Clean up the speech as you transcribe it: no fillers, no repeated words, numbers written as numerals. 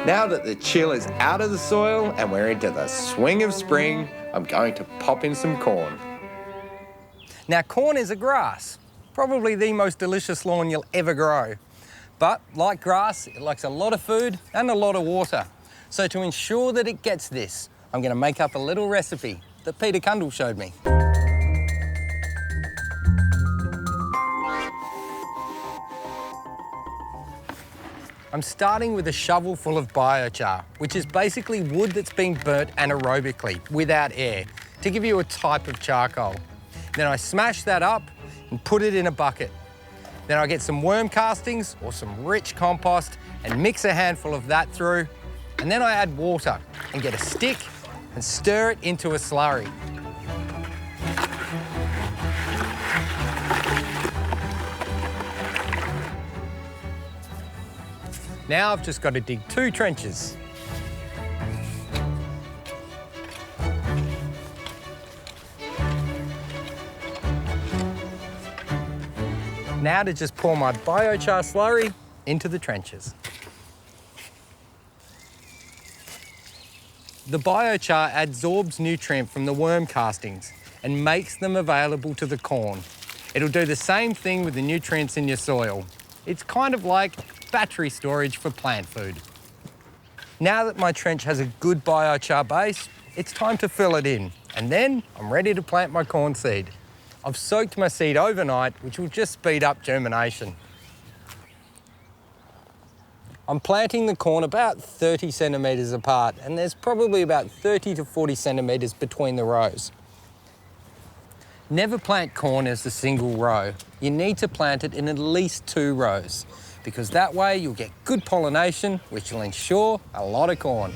Now that the chill is out of the soil and we're into the swing of spring, I'm going to pop in some corn. Now, corn is a grass, probably the most delicious lawn you'll ever grow. But like grass, it likes a lot of food and a lot of water. So to ensure that it gets this, I'm going to make up a little recipe that Peter Cundall showed me. I'm starting with a shovel full of biochar, which is basically wood that's been burnt anaerobically without air to give you a type of charcoal. Then I smash that up and put it in a bucket. Then I get some worm castings or some rich compost and mix a handful of that through. And then I add water and get a stick and stir it into a slurry. Now I've just got to dig 2 trenches. Now to just pour my biochar slurry into the trenches. The biochar absorbs nutrient from the worm castings and makes them available to the corn. It'll do the same thing with the nutrients in your soil. It's kind of like battery storage for plant food. Now that my trench has a good biochar base, it's time to fill it in, and then I'm ready to plant my corn seed. I've soaked my seed overnight, which will just speed up germination. I'm planting the corn about 30 centimetres apart, and there's probably about 30 to 40 centimetres between the rows. Never plant corn as a single row. You need to plant it in at least 2 rows, because that way you'll get good pollination, which will ensure a lot of corn.